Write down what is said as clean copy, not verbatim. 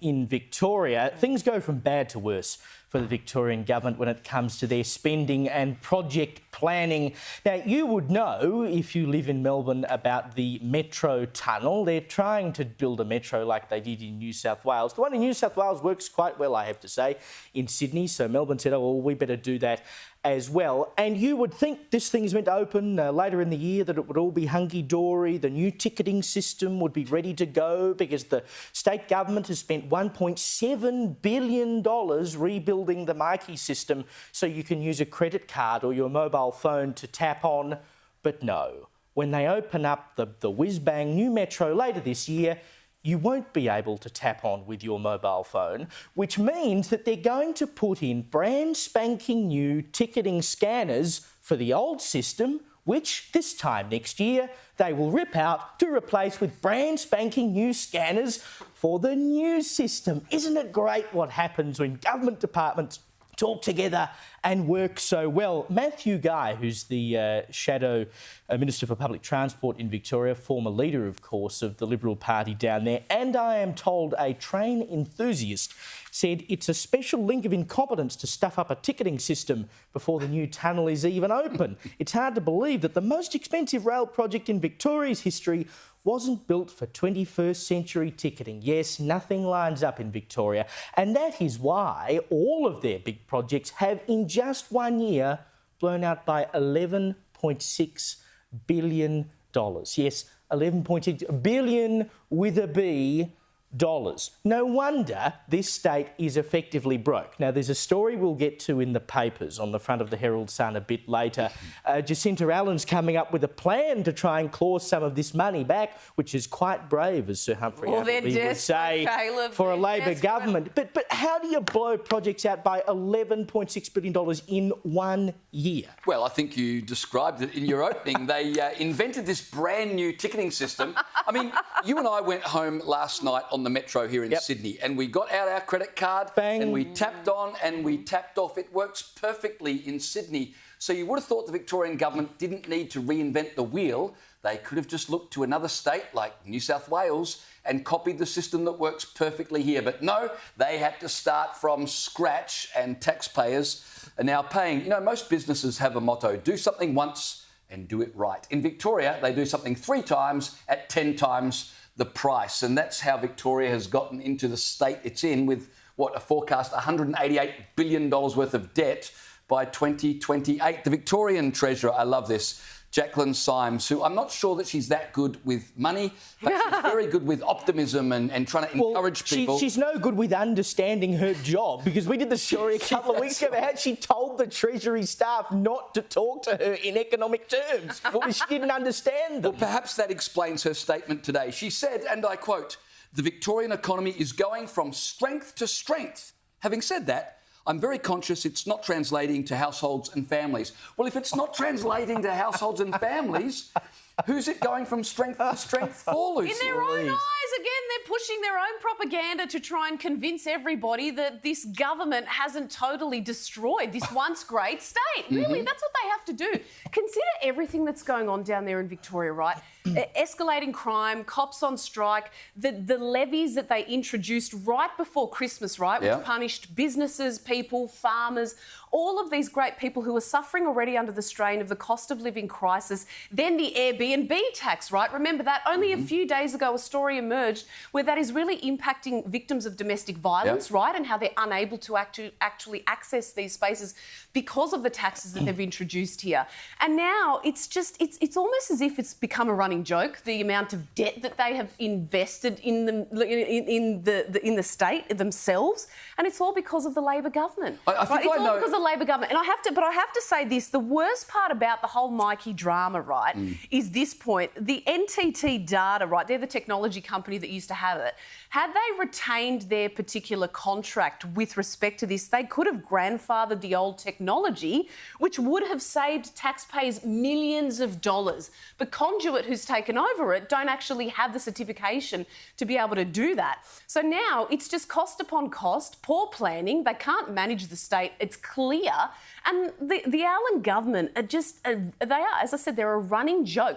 in Victoria. Things go from bad to worse for the Victorian government when it comes to their spending and project planning. Now, you would know, if you live in Melbourne, about the Metro Tunnel. They're trying to build a metro like they did in New South Wales. The one in New South Wales works quite well, I have to say, in Sydney. So Melbourne said, oh, well, we better do that as well. And you would think this thing is meant to open later in the year, that it would all be hunky-dory. The new ticketing system would be ready to go because the state government has spent $1.7 billion rebuilding the marquee system so you can use a credit card or your mobile phone to tap on. But no, when they open up the whiz-bang new metro later this year, you won't be able to tap on with your mobile phone, which means that they're going to put in brand spanking new ticketing scanners for the old system, which this time next year they will rip out to replace with brand spanking new scanners for the new system. Isn't it great what happens when government departments talk together and work so well? Matthew Guy, who's the Shadow Minister for Public Transport in Victoria, former leader, of course, of the Liberal Party down there, and I am told a train enthusiast, said it's a special link of incompetence to stuff up a ticketing system before the new tunnel is even open. It's hard to believe that the most expensive rail project in Victoria's history wasn't built for 21st century ticketing. Yes, nothing lines up in Victoria, and that is why all of their big projects have in just 1 year blown out by $11.6 billion. Yes, 11.6 billion with a B dollars. No wonder this state is effectively broke. Now, there's a story we'll get to in the papers on the front of the Herald Sun a bit later. Jacinta Allen's coming up with a plan to try and claw some of this money back, which is quite brave, as Sir Humphrey Appleby would say, Caleb, for a Labor government. But how do you blow projects out by $11.6 billion in 1 year? Well, I think you described it in your opening. They invented this brand new ticketing system. I mean, you and I went home last night on the Metro here in Sydney, and we got out our credit card, bang, and we tapped on and we tapped off. It works perfectly in Sydney. So you would have thought the Victorian government didn't need to reinvent the wheel. They could have just looked to another state like New South Wales and copied the system that works perfectly here. But no, they had to start from scratch, and taxpayers are now paying. You know, most businesses have a motto: do something once and do it right. In Victoria, they do something 3 times at 10 times the price. And that's how Victoria has gotten into the state it's in, with, a forecast $188 billion worth of debt by 2028. The Victorian Treasurer, I love this, Jacqueline Symes, who I'm not sure that she's that good with money, but she's very good with optimism and trying to encourage people. She's no good with understanding her job, because we did the story a couple of weeks ago about how she told the Treasury staff not to talk to her in economic terms. Well, she didn't understand them. Well, perhaps that explains her statement today. She said, and I quote, "The Victorian economy is going from strength to strength." Having said that, I'm very conscious it's not translating to households and families. Well, if it's not translating to households and families, who's it going from strength to strength for, Lucy? In their own eyes, again, they're pushing their own propaganda to try and convince everybody that this government hasn't totally destroyed this once great state. Really, that's what they have to do. Consider everything that's going on down there in Victoria, right? Escalating crime, cops on strike, the levies that they introduced right before Christmas, right, which punished businesses, people, farmers, all of these great people who are suffering already under the strain of the cost of living crisis. Then the Airbnb tax, right? Remember that? Only a few days ago, a story emerged where that is really impacting victims of domestic violence, right? And how they're unable to actually access these spaces because of the taxes that they've introduced here. And now it's almost as if it's become a running joke, the amount of debt that they have invested in the state themselves, and it's all because of the Labor government. Because of the Labor government. And I have to say this, the worst part about the whole Mikey drama, right, is this point. The NTT Data, right, they're the technology company that used to have it. Had they retained their particular contract with respect to this, they could have grandfathered the old technology, which would have saved taxpayers millions of dollars. But Conduit, who's taken over it, don't actually have the certification to be able to do that. So now it's just cost upon cost, poor planning. They can't manage the state. It's clear. And the Allen government are just, as I said, they're a running joke.